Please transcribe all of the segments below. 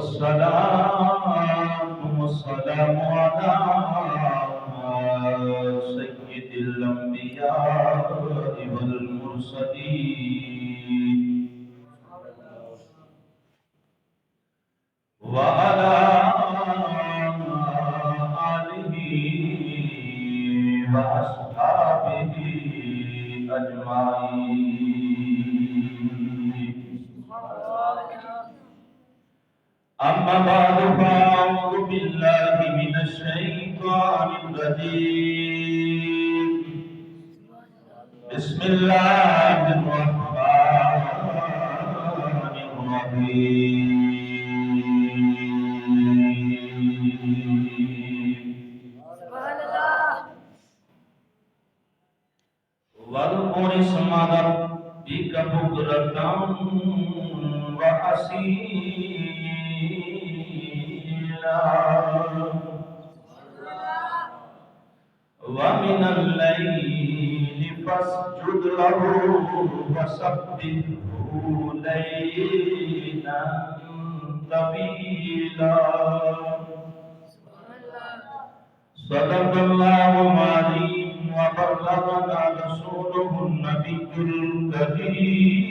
والسلام على سيد الأنبياء والمرسلين وعلى آله وأصحابه أجمعين. أما بعد فأعوذ بالله من الشيطان الرجيم. بسم الله الرحمن الرحيم. واذكر اسم ربك بكرة وأصيلا ومن الليل فاسجد له وسبحه ليلا طويلا. صدق الله العظيم وبلغنا رسوله النبي الكريم.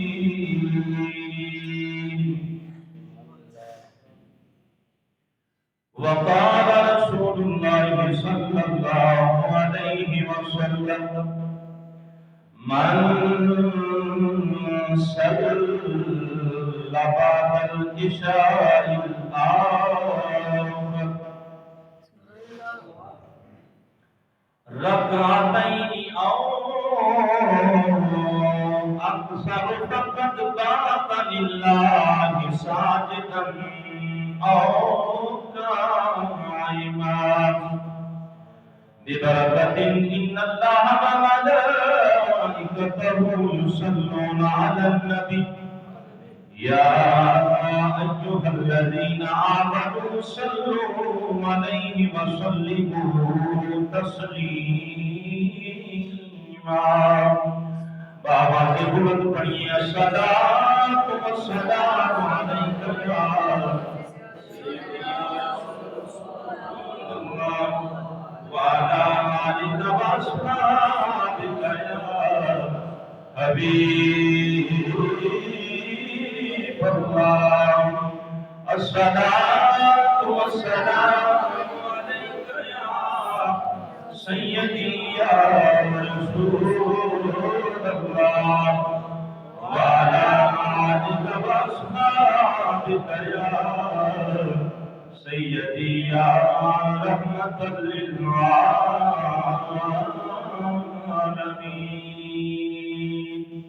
وقال رسول الله صلى الله عليه وسلم: من صلى بعد العشاء الآخر ركعتين أو أكثر فقد بات لله ساجدا أو قائما ببركة إن الله وملائكته يصلون على النبي يا أيها الذين آمنوا صلوا عليه وسلموا تسليما. بآواز بلند پڑھیے الصلاۃ والسلام علیک یا وعلى آلك وأصحابك يا حبيب الله. الصلاة والسلام عليك يا سيدي يا رسول الله وعلى آلك وأصحابك يا سيدي يا رحمة للعالمين.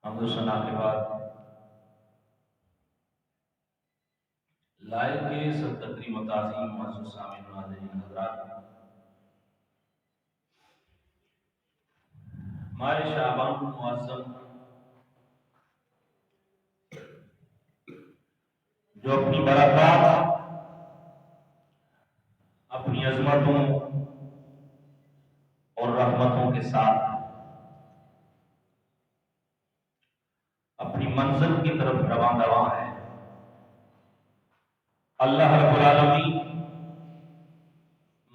حمد و ثنا کے بعد لائق سب تکریم و تعظیم معزز سامعین ناظرین حضرات، ماہ شعبان المعظم جو اپنی برکات، اپنی عظمتوں اور رحمتوں کے ساتھ اپنی منزل کی طرف رواں ہے، اللہ رب العالمین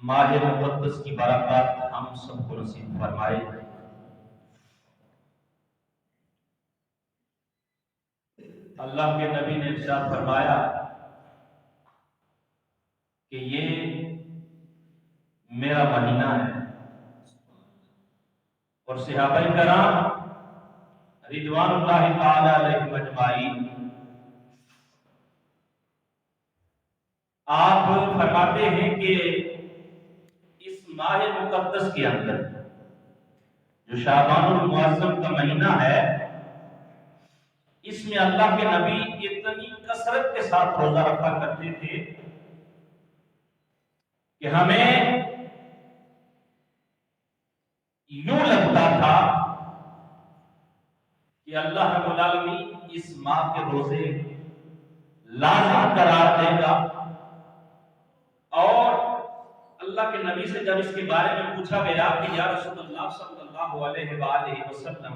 ماہ مقدس کی برکات ہم سب کو نصیب فرمائے۔ اللہ کے نبی نے ارشاد فرمایا کہ یہ میرا مہینہ ہے، اور صحابہ کرام رضوان اللہ تعالی علیہم اجمعین آپ فرماتے ہیں کہ اس ماہ مقدس کے اندر جو شعبان المعظم کا مہینہ ہے، اس میں اللہ کے نبی اتنی کثرت کے ساتھ روزہ رکھا کرتے تھے کہ ہمیں یوں لگتا تھا کہ اللہ رب العالمین اس ماہ کے روزے لازم قرار دے گا، اور اللہ کے نبی سے جب اس کے بارے میں پوچھا گیا کہ یا رسول اللہ صلی اللہ علیہ وآلہ وسلم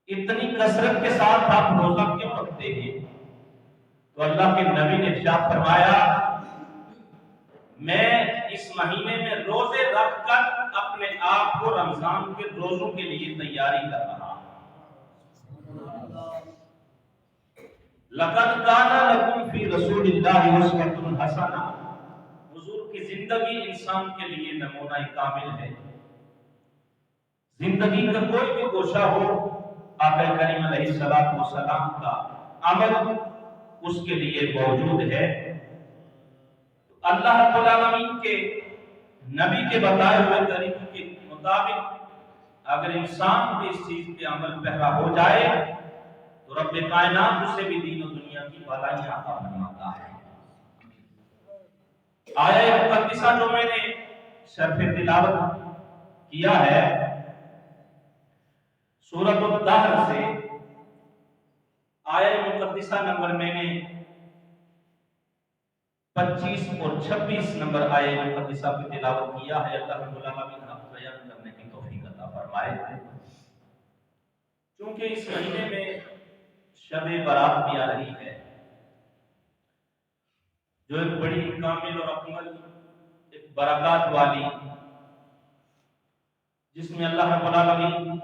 اتنی کثرت کے ساتھ آپ روزہ کیوں رکھتے ہیں؟ تو اللہ کے نبی نے ارشاد فرمایا میں اس مہینے میں روزے رکھ کر اپنے آپ کو رمضان کے روزوں کے لیے تیاری کر رہا ہوں۔ لقد کان لکم فی رسول اللہ اسوۃ حسنہ، حضور کی زندگی انسان کے لیے نمونہ کامل ہے۔ زندگی کا کوئی بھی گوشہ ہو، آقا کریم علیہ الصلوۃ والسلام کا عمل اس کے لیے موجود ہے۔ اللہ رب العالمین کے نبی کے بتائے ہوئے طریقے کے مطابق اگر انسان بھی اس چیز پہ عمل پیرا ہو جائے تو رب کائنات اسے بھی دین و دنیا کی بھلائیاں عطا فرماتا ہے۔ آیہ مقدسہ جو میں نے شرح تلاوت کیا ہے سورۃ الدہر سے، آیہ مقدسہ نمبر میں نے 25 اور 26 نمبر آیہ مقدسہ کی تلاوت کیا ہے۔ اللہ رب العالمین حق بیان کرنے کی توفیق عطا فرمائے۔ چونکہ اس مہینے میں شب برات بھی آ رہی ہے، جو ایک بڑی کامل اور اکمل ایک برکات والی، جس میں اللہ رب العالمین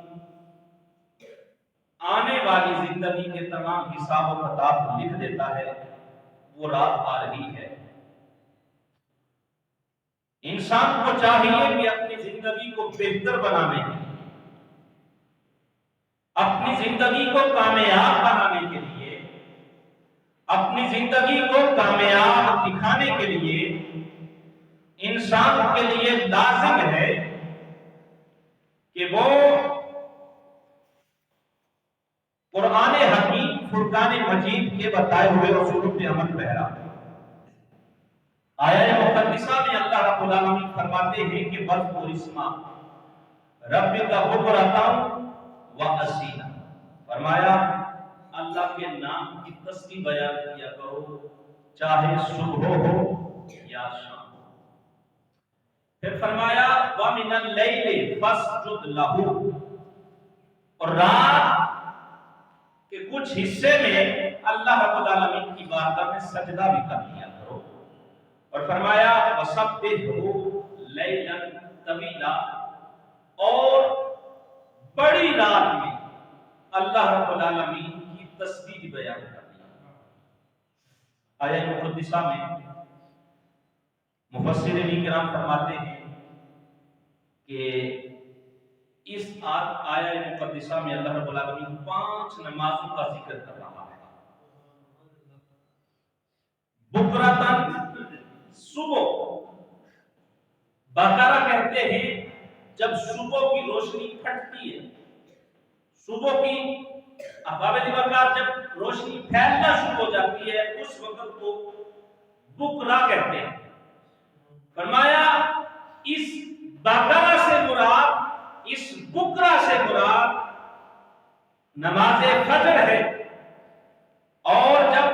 آنے والی زندگی کے تمام حساب و کتاب لکھ دیتا ہے، وہ رات آ رہی ہے۔ انسان کو چاہیے کہ اپنی زندگی کو بہتر بنانے کے لیے، اپنی زندگی کو کامیاب بنانے کے لیے، اپنی زندگی کو کامیاب دکھانے کے لیے انسان کے لیے لازم ہے کہ وہ قرآن حکیم فرقان مجید کے بتائے ہوئے اصولوں پہ عمل پیرا۔ آیہ مقدسہ میں اللہ رب العالمین فرماتے ہیں کہ وَاذْكُرِ اسْمَ رَبِّكَ بُكْرَةً وَأَصِيلًا، فرمایا اللہ کے نام کی تسبیح بیان کیا کرو، چاہے صبح ہو یا شام۔ پھر فرمایا وَمِنَ اللَّيْلِ فَاسْجُدْ لَهُ، اور رات کے کچھ حصے میں اللہ رب العالمین کی بارگاہ میں سجدہ بھی کر لیا کرو۔ اور فرمایا وَسَبِّحْهُ لَيْلًا طَوِيلًا، اور بڑی رات میں اللہ رب العالمین کی تسبیح بیان کر لیا۔ آیہ مقدسہ میں مفسرین کرام فرماتے ہیں کہ اس آیہ مقدسہ میں اللہ رب العالمین 5 نمازوں کا ذکر کر رہا ہے۔ بکراتن، صبح، بقرہ کہتے ہیں جب صبح کی روشنی پھٹتی ہے، صبح کی ابابل وقت جب روشنی پھیلنا شروع ہو جاتی ہے اس وقت کو بکرا کہتے ہیں۔ فرمایا اس بقرہ سے مراد، اس بکرا سے مراد نماز فجر ہے۔ اور جب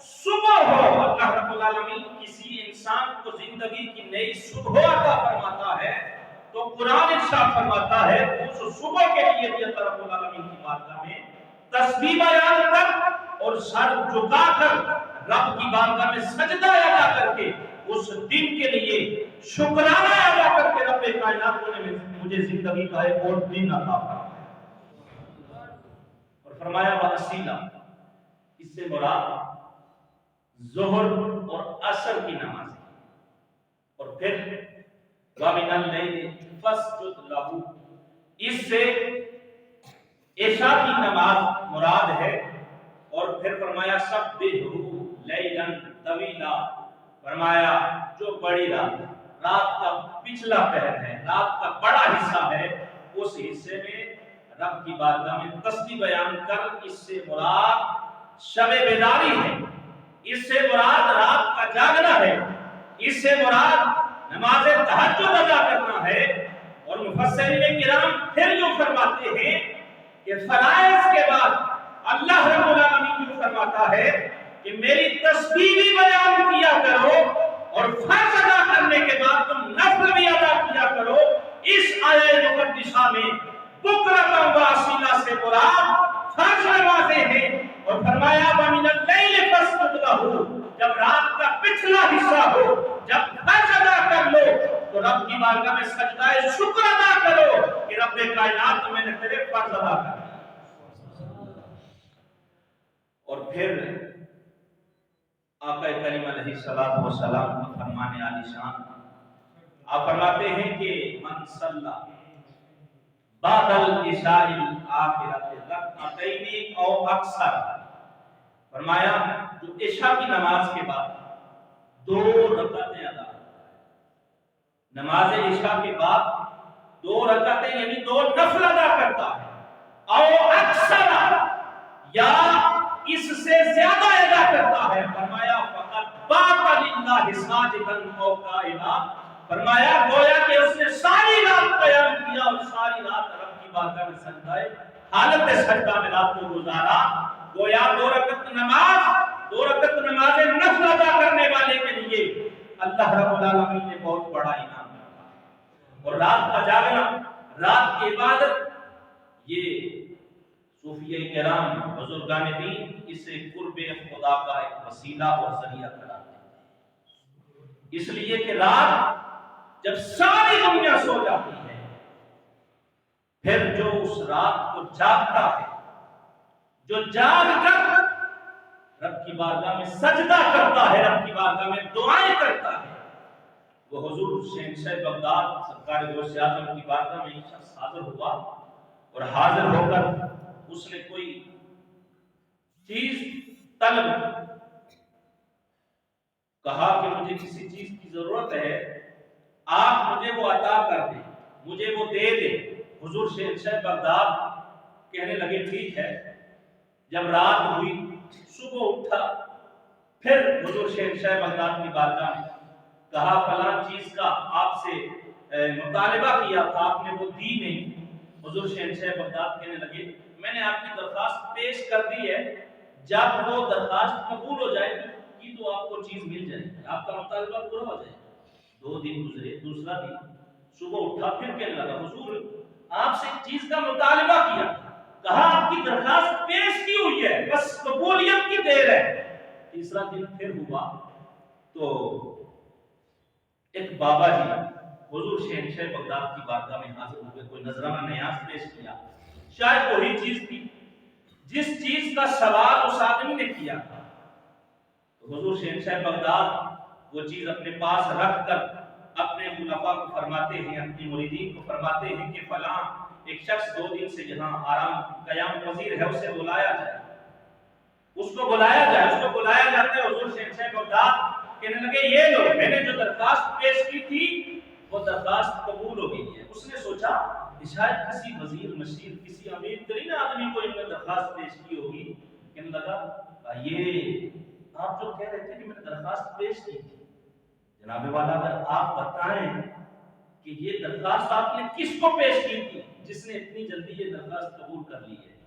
صبح ہو، اللہ رب العالمین کسی انسان کو زندگی کی نئی صبح عطا فرماتا ہے تو قرآن ارشاد فرماتا ہے اس صبح کے لیے بھی اللہ رب العالمین کی بارگاہ میں تسبیح بیان کر اور سر جھکا کر رب کی بارگاہ میں سجدہ ادا کر کے اس دن کے لیے شکرانہ ادا کر کے رب کائنات نے مجھے زندگی کا ایک اور دن عطا فرمایا۔ اور فرمایا وَأَصِيلًا، اس سے مراد ظہر اور عصر کی نماز ہے۔ اور پھر وَمِنَ اللَّيْلِ فَاسْجُدْ لَهُ، اس سے عشاء کی نماز مراد ہے۔ اور پھر فرمایا سَبِّحْهُ لَيْلًا طَوِيلًا، فرمایا جو بڑی رات، رات کا پچھلا پہر ہے، رات کا بڑا حصہ ہے، اس حصے میں رب کی بارگاہ میں تسبیح بیان کر، اس سے مراد شب بیداری ہے، اس سے مراد رات کا جاگنا ہے، اس سے مراد نماز تہجد ادا کرنا ہے۔ اور مفسرین کرام پھر یوں فرماتے ہیں کہ فرائض کے بعد اللہ رب العالمین یوں فرماتا ہے کہ میری تسبیح بھی بیان کیا کرو اور فرض ادا کرنے کے بعد تم نفل بھی ادا کیا کرو۔ اس آیہ مقدسہ میں بکرۃ و اصیلا سے مراد فرض نمازیں ہیں، اور فرمایا وَمِنَ اللَّيْلِ فَاسْجُدْ لَهُ، جب رات کا پچھلا حصہ ہو، جب فرض ادا کر لو تو رب کی بارگاہ میں سجدہ شکر ادا کرو کہ رب کائنات میں نے تیرے فرض ادا کر دیا۔ اور پھر آقا کریم علیہ الصلوۃ والسلام کا فرمان عالی شان، آپ فرماتے ہیں کہ من صلی بعد العشاء الآخرۃ رکعتین او اکثر، فرمایا جو عشاء کی نماز کے بعد 2 رکعتیں ادا کرتا ہے، نماز عشاء کے بعد 2 رکعتیں یعنی 2 نفل ادا کرتا ہے، او اکثر یا اس سے زیادہ ادا کرتا ہے، فرمایا فقط بات للہ ساجدا او قائما، فرمایا گویا کہ اس نے ساری رات قیام کیا اور ساری رات رب کی بارگاہ میں سجدہ حالت سجدہ میں رات کو گزارا، گویا 2 رکعت نماز نفل ادا کرنے والے کے لیے اللہ رب العالمین نے بہت بڑا انعام رکھا ہے۔ اور رات کا جاگنا، رات کی عبادت، یہ صوفیہ کرام بزرگان دین اسے قرب خدا کا ایک وسیلہ اور ذریعہ قرار دیتے ہیں، اس لیے کہ رات جب ساری دنیا سو جاتی ہے، پھر جو اس رات کو جاگتا ہے، جو جاگ کر رب کی بارگاہ میں سجدہ کرتا ہے، رب کی بارگاہ میں دعائیں کرتا ہے، وہ حضور شہنشاہ بغداد سرکار غوث اعظم کی بارگاہ میں ایک شخص حاضر ہوا، اور حاضر ہو کر اس نے کوئی چیز طلب کہا کہ مجھے کسی چیز کی ضرورت ہے، آپ مجھے وہ عطا کر دیں، مجھے وہ دے دیں۔ حضور شہنشاہ بغداد کہنے لگے ٹھیک ہے۔ جب رات ہوئی، صبح اٹھا، پھر حضور شہنشاہ بغداد کی بارگاہ میں کہا فلاں چیز کا آپ سے مطالبہ کیا تھا، آپ نے وہ دی نہیں۔ حضور شہنشاہ بغداد کہنے لگے میں نے آپ کی درخواست پیش کر دی ہے، جب وہ درخواست قبول ہو جائے گی تو آپ کو چیز مل جائے گی، آپ کا مطالبہ پورا ہو جائے گا۔ 2 دن گزرے، دوسرا دن، صبح اٹھا، پھر کہنے لگا حضور آپ سے ایک چیز کا مطالبہ کیا، کہا آپ کی درخواست پیش کی ہوئی ہے، بس قبولیت کی دیر ہے۔ تیسرا دن پھر ہوا تو ایک بابا جی حضور شہنشاہ بغداد کی بارگاہ میں حاضر ہوئے، کوئی نذرانہ نیاز پیش کیا، شاید وہی چیز تھی جس چیز کا سوال اس آدمی نے کیا تھا۔ تو حضور شہنشاہ بغداد وہ چیز اپنے پاس رکھ کر اپنے خلفاء کو فرماتے ہیں، اپنی مریدین کو فرماتے ہیں کہ فلاں ایک شخص 2 دن سے یہاں آرام قیام پذیر ہے، اسے بلایا جائے، اس کو بلایا جاتا ہے۔ حضور شہنشاہ بغداد کہنے لگے یہ لو، میں نے جو درخواست پیش کی تھی وہ درخواست قبول ہو گئی ہے۔ اس نے سوچا کہ شاید کسی وزیر مشیر، کسی امیر ترین آدمی کو ان نے درخواست پیش کی ہوگی۔ کہنے لگا یہ آپ جو کہہ رہے تھے کہ میں نے درخواست پیش کی تھی، جناب والا اگر آپ بتائیں کہ یہ درخواست آپ نے کس کو پیش کی تھی جس نے اتنی جلدی یہ درخواست قبول کر لی ہے؟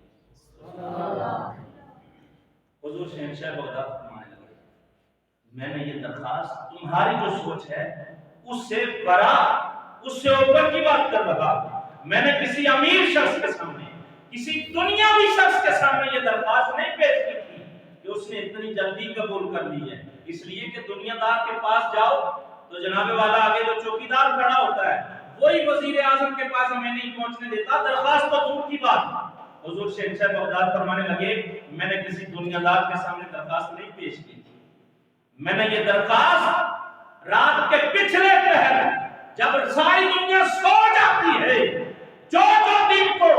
حضور شہنشاہ بغداد فرمانے لگے میں نے یہ درخواست تمہاری جو سوچ ہے اس سے بڑا، اس سے اوپر کی بات کر رہا، میں نے کسی امیر شخص کے سامنے، کسی دنیاوی شخص کے سامنے یہ درخواست نہیں پیش کی تھی کہ اس نے اتنی جلدی قبول کر لی ہے، اس لیے کہ دنیا دار کے پاس جاؤ تو جناب والا آگے جو چوکیدار کھڑا ہوتا ہے وہی وزیر اعظم کے پاس ہمیں نہیں پہنچنے دیتا، درخواست تو دور کی بات۔ حضور شہنشاہ بغداد فرمانے لگے میں نے کسی دنیا دار کے سامنے درخواست نہیں پیش کی تھی، میں نے یہ درخواست رات کے پچھلے پہر جب ساری دنیا سو جاتی ہے، جو دن کو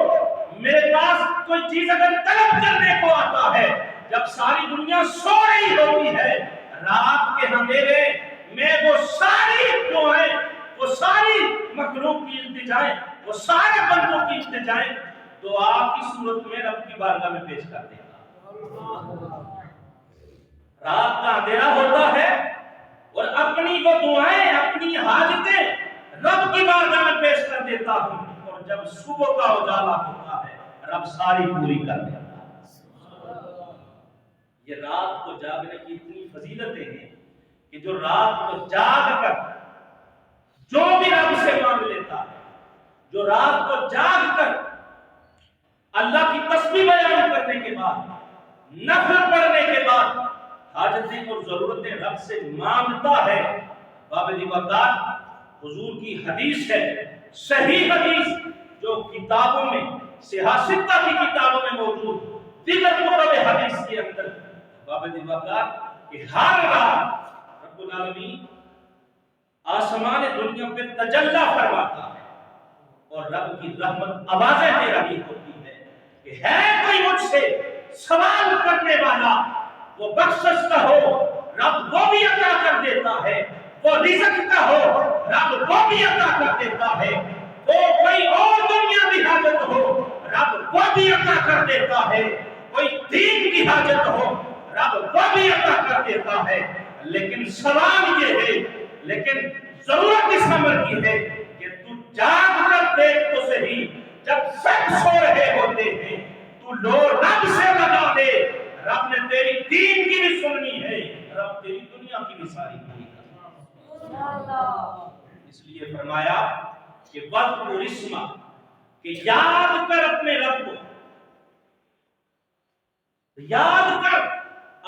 میرے پاس کوئی چیز اگر طلب کرنے کو آتا ہے، جب ساری دنیا سو رہی ہوتی ہے، رات کے اندھیرے میں وہ ساری دعائیں، وہ ساری مخلوق کی التجائیں، وہ سارے بندوں کی التجائیں دعا کی صورت میں رب کی بارگاہ میں پیش کر دیتا۔ رات کا اندھیرا ہوتا ہے اور اپنی وہ دعائیں، اپنی حاجتیں رب کی بارگاہ میں پیش کر دیتا ہوں، اور جب صبح کا اجالا ہوتا ہے رب ساری پوری کر دیتا ہے۔ یہ رات کو جاگنے کی اتنی فضیلتیں ہیں کہ جو رات کو جاگ کر جو بھی رب سے مانگ لیتا ہے، جو رات کو جاگ کر اللہ کی تسبیح بیان کرنے کے بعد، نفل پڑھنے کے بعد حاجتیں اور ضرورتیں رب سے مانگتا ہے، بابد وقات حضور کی حدیث ہے، صحیح حدیث جو کتابوں میں، سیاستہ کی کتابوں میں موجود، دیگر کتب حدیث کے اندر بابد وقات کہ ہر رات رب العالمین آسمان دنیا پہ تجلی فرماتا ہے اور رب کی رحمت آوازیں دے رہی ہوتی ہے کہ ہے کوئی مجھ سے سوال کرنے والا، وہ بخشش کا ہو رب وہ بھی عطا کر دیتا ہے، وہ رزق کا ہو رب وہ بھی عطا کر دیتا ہے، وہ کوئی اور دنیاوی حاجت ہو رب وہ بھی عطا کر دیتا ہے، کوئی دین کی حاجت ہو رب وہ بھی عطا کر دیتا ہے۔ لیکن سوال یہ ہے، لیکن ضرورت اس امر کی ہے کہ تو جاگ کر دیکھ تو صحیح، جب سب سو رہے ہوتے ہیں تو لو رب سے لگا دے، رب نے تیری دین کی بھی سننی ہے، رب تیری دنیا کی بھی ساری پوری کرنا۔ اس لیے فرمایا کہ وَذْكُرِ اسْمَهُ، کہ یاد کر اپنے رب کو، یاد کر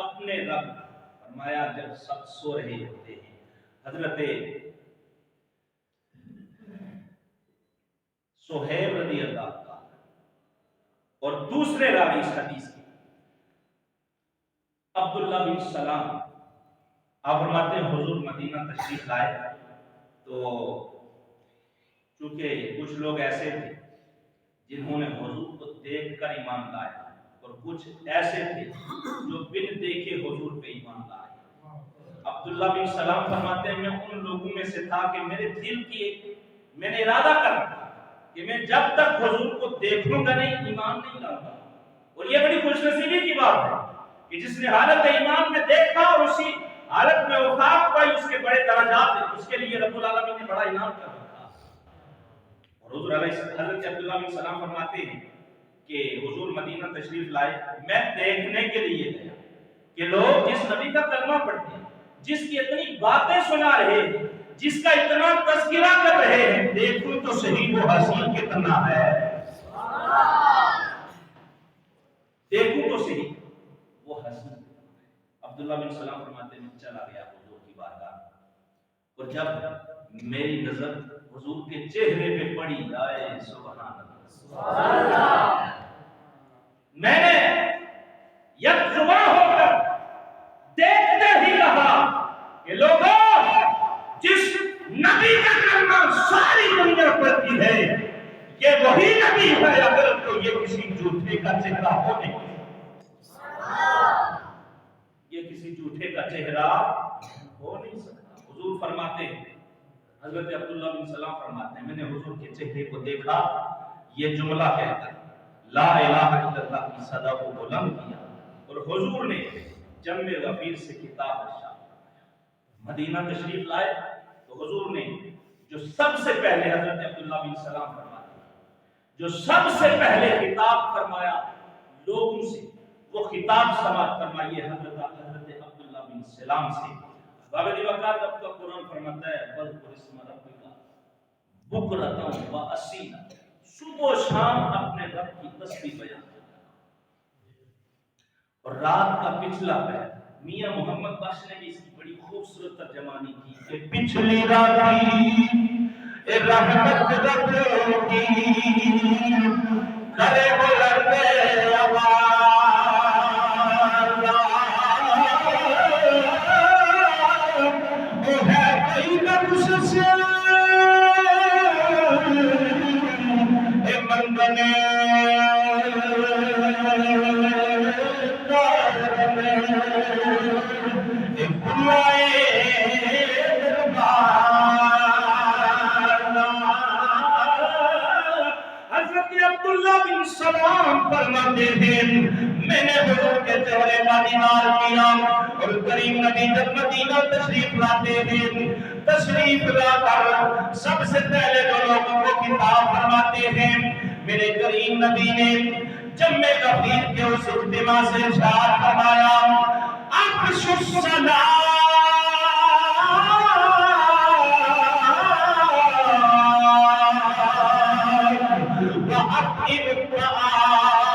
اپنے رب۔ فرمایا جب سب سو رہے ہوتے ہیں۔ حضرت سہیب رضی اللہ عنہ اور دوسرے راوی اس حدیث کے عبداللہ بن سلام، آپ فرماتے ہیں حضور مدینہ تشریف لائے تو چونکہ کچھ لوگ ایسے تھے جنہوں نے حضور کو دیکھ کر ایمان لایا اور کچھ ایسے تھے جو بن دیکھے حضور پہ ایمان لائے۔ عبداللہ بن سلام فرماتے ہیں میں ان لوگوں میں سے تھا کہ میرے دل کی میں نے ارادہ کر رکھا کہ میں جب تک حضور کو دیکھوں گا نہیں ایمان نہیں لاؤں گا، اور یہ بڑی خوش نصیبی کی بات ہے کہ جس نے حالت ایمان میں دیکھا اور اسی حالت میں وفات پائی، اس کے بڑے درجات ہیں، اس کے لیے رب العالمین نے بڑا انعام کر رکھا۔ اور حضور حضرت عبداللہ بن سلام فرماتے ہیں کہ حضور مدینہ تشریف لائے، میں دیکھنے کے لیے گیا کہ لوگ جس نبی کا کلمہ پڑھتے ہیں، جس کی اتنی باتیں سنا رہے ہیں، جس کا اتنا تذکرہ کر رہے ہیں، دیکھو تو صحیح وہ حسین کتنا ہے، دیکھو تو صحیح وہ حسین۔ عبداللہ بن سلام فرماتے ہیں چلا گیا حضور کی بارگاہ، اور جب میری نظر حضور کے چہرے پہ پڑی، آئے سبحان اللہ، میں نے یکجا ہو کر دیکھتے ہی کہا کہ لوگوں جس نبی کا کلمہ ساری دنیا پڑھتی ہے یہ وہی نبی ہے، اگر تو یہ کسی جھوٹے کا چہرہ ہو نہیں، یہ کسی جھوٹے کا چہرہ ہو نہیں سکتا۔ حضور فرماتے ہیں، حضرت عبداللہ بن سلام فرماتے ہیں میں نے حضور کے چہرے کو دیکھا، یہ جملہ کہتا ہے لا الہ الا اللہ کی صدا کو بلند کیا، اور حضور نے جم غفیر سے کتاب ارشاد، مدینہ تشریف لائے تو حضور نے جو سب سے پہلے، حضرت عبداللہ بن سلام فرماتے ہیں جو سب سے پہلے خطاب فرمایا لوگوں سے، وہ خطاب سماعت فرمائیے حضرت عبداللہ بن سلام سے۔ بابد وقار رب کا قرآن فرماتا ہے وَذْكُرِ اسْمَ رَبِّكَ بُكْرَةً وَأَصِيلًا، صبح و شام اپنے رب کی تسبیح بیان کرنا۔ اور رات کا پچھلا پہر، میاں محمد بخش نے بھی اس کی بڑی خوبصورت ترجمانی کی کہ پچھلی راتی رحمت رب کی کرے بلند آواز، وہ ہے کوئی نفس سے مندنے حضرت عبداللہ بن سلام فرماتے ہیں میں نے حضور کے چہرے کا دیدار کیا، اور کریم نبی جب مدینہ تشریف لاتے ہیں، تشریف لا کر سب سے پہلے جو لوگوں کو خطاب فرماتے ہیں، میرے کریم نبی نے جب میں غفیر کے اس اجتماع سے ارشاد فرمایا افشوا السلام وأطعموا الطعام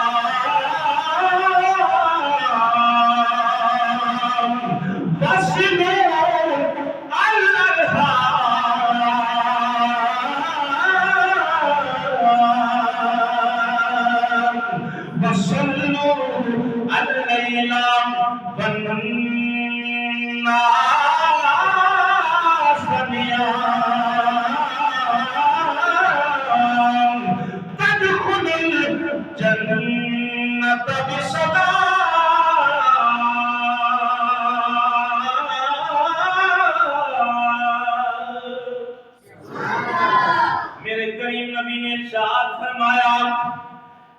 نبی نے ارشاد فرمایا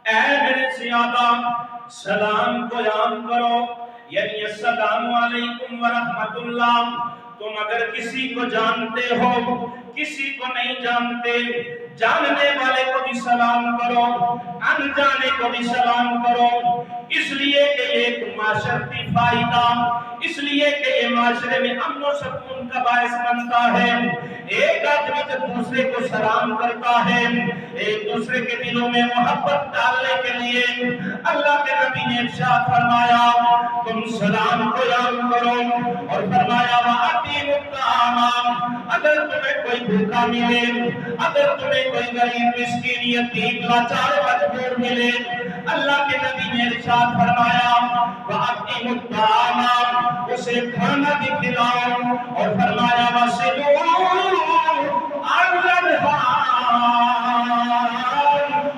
اے میرے زیادہ سلام کو عام کرو، یعنی السلام علیکم ورحمۃ اللہ۔ تم اگر کسی کو جانتے ہو، کسی کو نہیں جانتے، جاننے والے کو بھی سلام کرو، انجانے کو بھی سلام کرو، اس لیے کہ یہ ایک معاشرتی فائدہ، اس لیے کہ یہ معاشرے میں امن و سکون کا باعث بنتا ہے۔ ایک آدمی جب دوسرے کو سلام کرتا ہے، ایک دوسرے کے دلوں میں محبت ڈالنے کے لیے اللہ کے نبی نے ارشاد فرمایا تم سلام کو عام کرو، اور فرمایا وَأَطِعِمُوا الطَّعَامَ، اگر تمہیں کوئی بھوکا ملے، اگر تمہیں کوئی غریب مسکین یتیم لاچار مجبور ملے، اللہ کے نبی نے ارشاد فرمایا وَأَطِعِمُوا الطَّعَامَ، اسے کھانا بھی کھلاؤ، اور فرمایا وَصِلُوا الْأَرْحَامَ،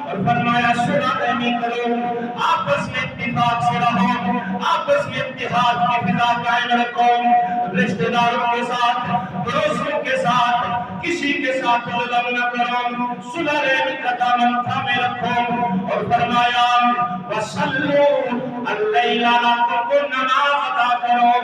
اور فرمایا صلح رحمی کرو، آپس میں اتفاق سے رہو، آپس میں اتحاد کی فضا قائم رکھو، رشتہ داروں کے ساتھ، پڑوسیوں کے ساتھ، کسی کے ساتھ ظلم نہ کرو، صلح رحمی کا دامن تھامے رکھو، اور فرمایا وَصَلُّوا اللَّيْلَ، راتوں کو نماز ادا کرو،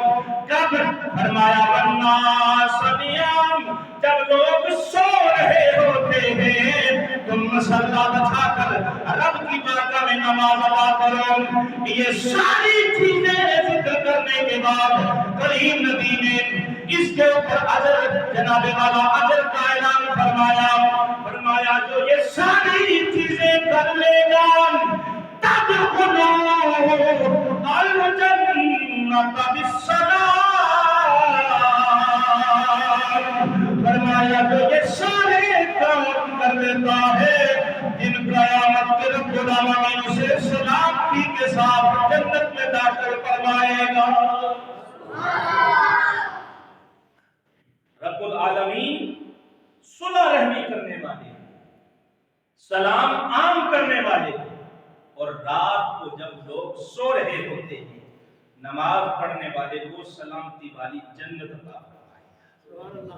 کب؟ فرمایا وَالنَّاسُ نِيَامٌ، جب لوگ سو رہے ہوتے ہیں تم مسلح بچھا کر رب کی بارگاہ میں نماز ادا کرو۔ یہ ساری چیزیں ذکر کرنے کے بعد کریم نبی نے اس کے اوپر اجر، جناب والا اجر کا اعلان فرمایا جو یہ ساری چیزیں کر لے گا تدخلوا الجنۃ بالسلام، فرمایا جو یہ سارے کام کر لیتا ہے جن قیامت کے رب العالمین اسے سلامتی کے ساتھ جنت میں داخل فرمائے گا۔ رب العالمین صلح رحمی کرنے والے، سلام عام کرنے والے، اور رات کو جب لوگ سو رہے ہوتے ہیں نماز پڑھنے والے کو سلامتی والی جنت عطا فرمائے گا۔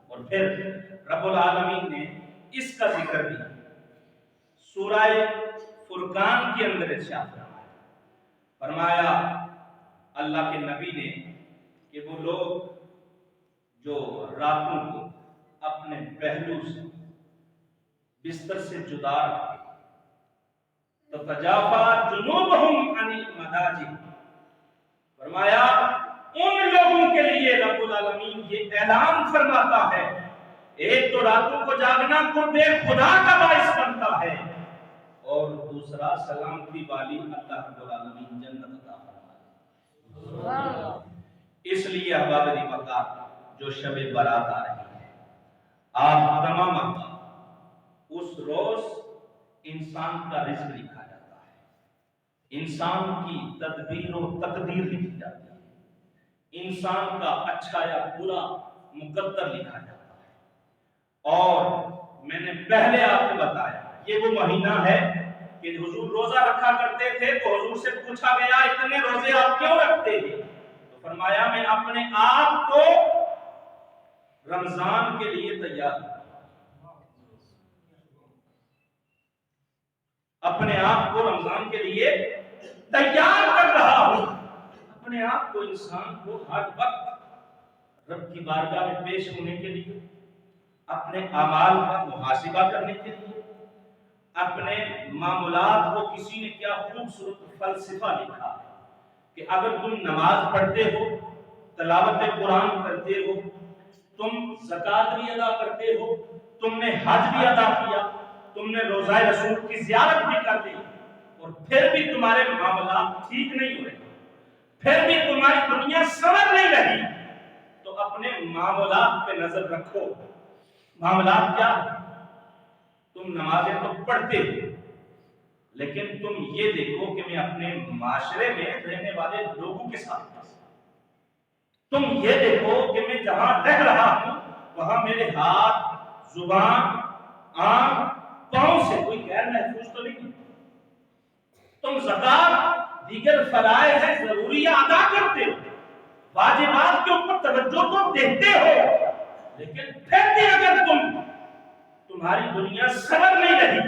اور پھر رب العالمین نے اس کا ذکر بھی سورہ فرقان کے اندر ارشاد فرمایا اللہ کے نبی نے کہ وہ لوگ جو راتوں کو اپنے پہلو سے بستر سے جدا رکھے، تتجافا جنوبہم عن المضاجع، فرمایا ان لوگوں کے لیے رب العالمین یہ اعلان فرماتا ہے، ایک تو راتوں کو جاگنا قرب خدا کا باعث بنتا ہے، اور دوسرا سلامتی والی اللہ رب العالمین جنت عطا فرماتا ہے۔ اس لیے احباب دی وقار جو شب برات آ رہی ہے، آپ تمام اس روز انسان کا رزق لکھا جاتا ہے، انسان کی تدبیر و تقدیر لکھی جاتی ہے، انسان کا اچھا یا برا مقدر لکھا جاتا ہے۔ اور میں نے پہلے آپ کو بتایا یہ وہ مہینہ ہے کہ حضور روزہ رکھا کرتے تھے، تو حضور سے پوچھا گیا اتنے روزے آپ کیوں رکھتے ہیں؟ تو فرمایا میں اپنے آپ کو رمضان کے لیے تیار کرتا ہوں، اپنے آپ کو رمضان کے لیے تیار کر رہا ہوں، اپنے آپ کو انسان کو ہر وقت رب کی بارگاہ میں پیش ہونے کے لیے، اپنے اعمال کا محاسبہ کرنے کے لیے، اپنے معاملات کو کسی نے کیا خوبصورت فلسفہ لکھا ہے کہ اگر تم نماز پڑھتے ہو، تلاوت قرآن کرتے ہو، تم زکوٰۃ بھی ادا کرتے ہو، تم نے حج بھی ادا کیا، تم نے روزہ رسول کی زیارت بھی کر لی، اور پھر بھی تمہارے معاملات ٹھیک نہیں ہوئے، پھر بھی تمہاری دنیا سنور نہیں رہی، تو اپنے معاملات پہ نظر رکھو۔ معاملات کیا؟ تم نمازیں تو پڑھتے ہو، لیکن تم یہ دیکھو کہ میں اپنے معاشرے میں رہنے والے لوگوں کے ساتھ، تم یہ دیکھو کہ میں جہاں رہ رہا ہوں وہاں میرے ہاتھ، زبان، آنکھ، پاؤں سے کوئی غیر محفوظ تو نہیں۔ تم زکوٰۃ، دیگر فرائض ہیں ضروریہ ادا کرتے ہو، واجبات کے اوپر توجہ تو دیتے ہو، لیکن پھر بھی اگر تم تمہاری دنیا سبر نہیں رہی،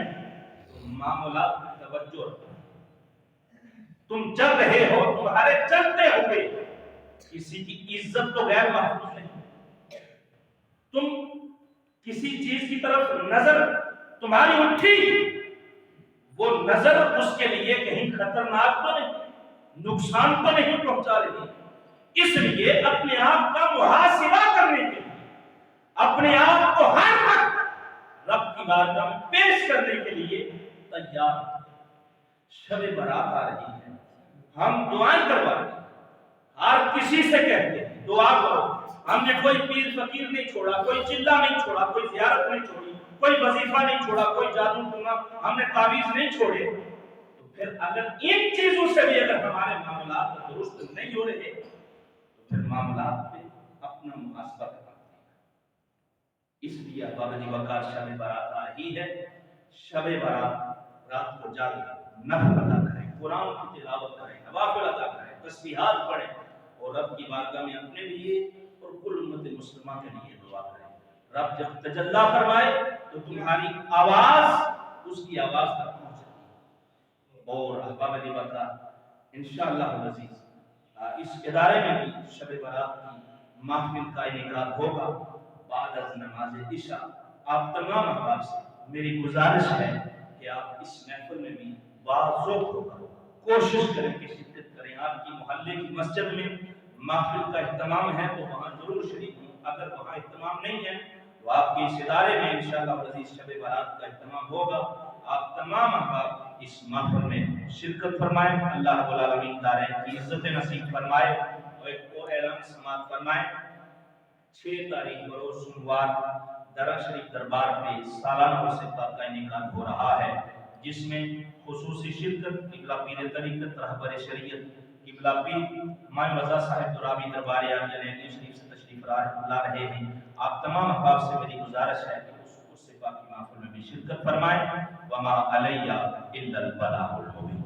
تم معاملات میں توجہ رکھو، تم چل رہے ہو، تمہارے چلتے ہوئے کسی کی عزت تو غیر محفوظ نہیں، تم کسی چیز کی طرف نظر تمہاری اٹھی، وہ نظر اس کے لیے کہیں خطرناک تو نہیں، نقصان تو نہیں پہنچا رہی، اس لیے اپنے آپ کا محاسبہ کرنے کے لیے اپنے آپ کو ہر وقت رب کی بارگاہ میں پیش کرنے کے لیے تیار۔ شب برات آ رہی ہے، ہم دعائیں کرواتے ہیں، ہر کسی سے کہتے ہیں دعا کرو، ہم نے کوئی پیر فقیر نہیں چھوڑا، کوئی چلہ نہیں چھوڑا، کوئی زیارت نہیں چھوڑی، کوئی وظیفہ نہیں چھوڑا، کوئی جادو ٹونا ہم نے تعویذ نہیں چھوڑے۔ تو پھر اگر ان چیزوں سے بھی اگر ہمارے معاملات درست نہیں ہو رہے تو پھر معاملات پہ اپنا محاسبہ کرنا پڑے گا۔ اس لیے ابابی وقار شب برات آ رہی ہے، شب برات رات کو جاگیں، نفل ادا کریں، قرآن کی تلاوت کریں، نوافل ادا کریں، تسبیحات پڑھیں اور رب کی بارگاہ میں اپنے لیے اور کل امت مسلمہ کے لیے دعا کریں۔ رب جب تجلی فرمائے تو تمہاری آواز اس کی آواز تک پہنچتی ہے۔ اور احباب علی وقار انشاءاللہ العزیز اس ادارے میں بھی شب برات کی محفل کا انعقاد ہوگا بعد از نماز عشاء۔ آپ تمام احباب سے میری گزارش ہے کہ آپ اس محفل میں بھی واضح ہو کر کوشش کریں کہ شرکت کریں۔ آپ کی محلے کی مسجد میں محفل کا اہتمام ہے تو وہاں ضرور شریک ہوں، اگر وہاں اہتمام نہیں ہے تو آپ کے اس ادارے میں انشاءاللہ العزیز شب برات کا اہتمام ہوگا۔ آپ تمام احباب اس محفل میں شرکت فرمائیں، اللہ رب العالمین دارین کی عزت نصیب فرمائے۔ اور ایک اور اعلان سماعت فرمائیں، 6 تاریخ بروز سوموار درگاہ شریف دربار میں سالانہ وصیت کا انعقاد ہو رہا ہے، جس میں خصوصی شرکت قبلہ پیر طریقت رہبر شریعت قبلہ پیر مائن رضا صاحب درابی دربار عالیہ شریف سے تشریف لا رہے ہیں۔ آپ تمام احباب سے میری گزارش ہے کہ اس سے باقی محفل میں بھی شرکت فرمائیں۔ وما علیہ الا البلاغ المبین۔